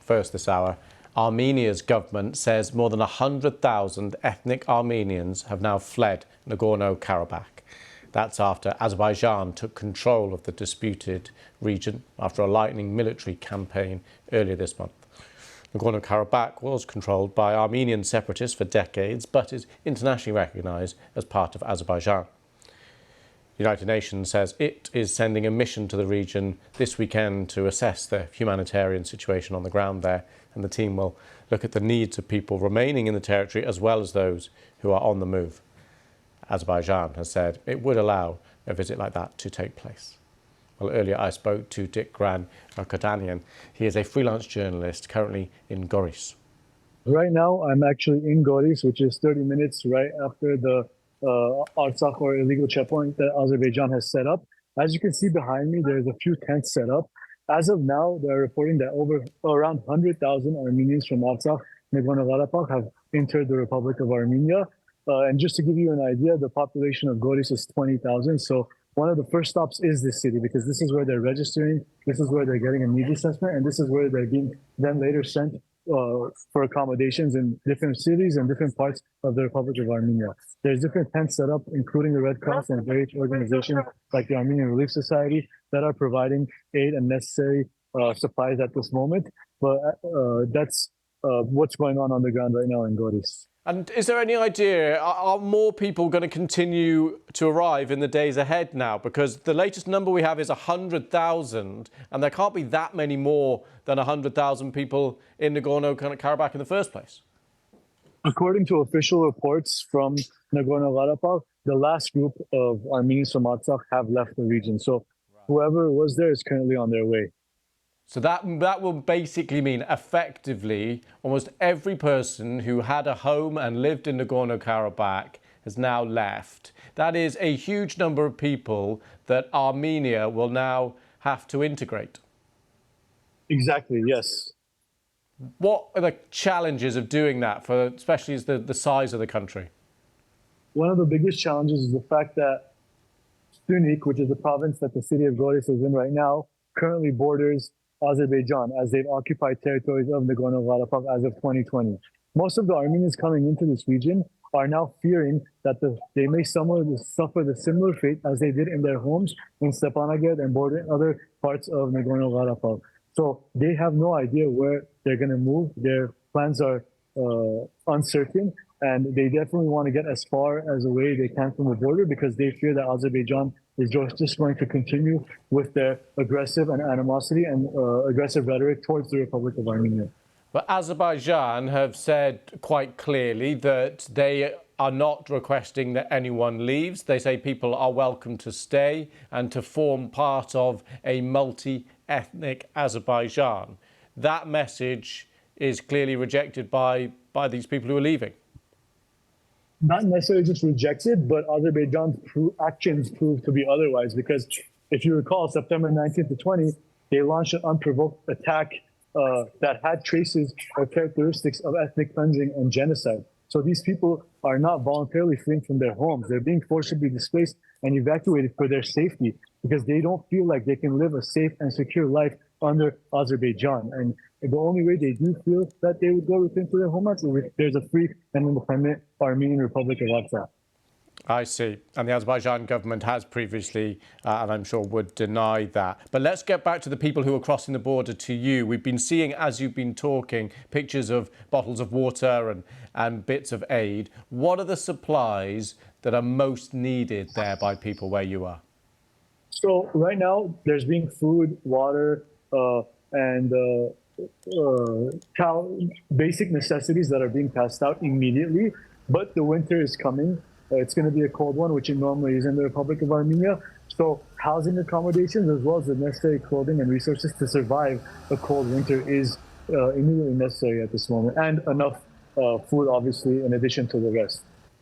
First this hour, Armenia's government says more than 100,000 ethnic Armenians have now fled Nagorno-Karabakh. That's after Azerbaijan took control of the disputed region after a lightning military campaign earlier this month. Nagorno-Karabakh was controlled by Armenian separatists for decades, but is internationally recognised as part of Azerbaijan. The United Nations says it is sending a mission to the region this weekend to assess the humanitarian situation on the ground there, and the team will look at the needs of people remaining in the territory as well as those who are on the move. Azerbaijan has said it would allow a visit like that to take place. Well, earlier I spoke to Goris. He is a freelance journalist currently in Goris. Right now, I'm actually in Goris, which is 30 minutes right after the Artsakh or illegal checkpoint that Azerbaijan has set up. As you can see behind me, there's a few tents set up. As of now, they're reporting that around 100,000 Armenians from Artsakh, Nagorno-Karabakh have entered the Republic of Armenia. And just to give you an idea, the population of Goris is 20,000. So one of the first stops is this city, because this is where they're registering, this is where they're getting a needs assessment, and this is where they're being then later sent for accommodations in different cities and different parts of the Republic of Armenia. There's different tents set up, including the Red Cross and various organizations like the Armenian Relief Society that are providing aid and necessary supplies at this moment. But that's what's going on the ground right now in Goris. And is there any idea, are more people going to continue to arrive in the days ahead now? Because the latest number we have is 100,000, and there can't be that many more than 100,000 people in Nagorno-Karabakh in the first place. According to official reports from Nagorno-Karabakh, the last group of Armenians from Artsakh have left the region. So whoever was there is currently on their way. So that will basically mean effectively almost every person who had a home and lived in Nagorno-Karabakh has now left. That is a huge number of people that Armenia will now have to integrate. Exactly, yes. What are the challenges of doing that, for especially as the size of the country? One of the biggest challenges is the fact that Sunik, which is the province that the city of Goris is in right now, currently borders Azerbaijan, as they've occupied territories of Nagorno-Karabakh as of 2020. Most of the Armenians coming into this region are now fearing that they may suffer the similar fate as they did in their homes in Stepanakert and other parts of Nagorno-Karabakh. So they have no idea where they're going to move. Their plans are uncertain, and they definitely want to get as far as away they can from the border, because they fear that Azerbaijan is just going to continue with their aggressive and animosity and aggressive rhetoric towards the Republic of Armenia. But Azerbaijan have said quite clearly that they are not requesting that anyone leaves. They say people are welcome to stay and to form part of a multi-ethnic Azerbaijan. That message is clearly rejected by these people who are leaving. Not necessarily just rejected, but Azerbaijan's actions prove to be otherwise. Because if you recall, September 19th to 20th, they launched an unprovoked attack that had traces or characteristics of ethnic cleansing and genocide. So these people are not voluntarily fleeing from their homes. They're being forcibly displaced and evacuated for their safety, because they don't feel like they can live a safe and secure life under Azerbaijan. And the only way they do feel that they would go return to their homelands is if there's a free and independent Armenian Republic of Artsakh. I see. And the Azerbaijan government has previously, and I'm sure would deny that. But let's get back to the people who are crossing the border to you. We've been seeing, as you've been talking, pictures of bottles of water and bits of aid. What are the supplies that are most needed there by people where you are? So right now, there's being food, water, and basic necessities that are being passed out immediately. But the winter is coming. It's going to be a cold one, which it normally is in the Republic of Armenia. So housing accommodations, as well as the necessary clothing and resources to survive a cold winter, is immediately necessary at this moment. And enough food, obviously, in addition to the rest.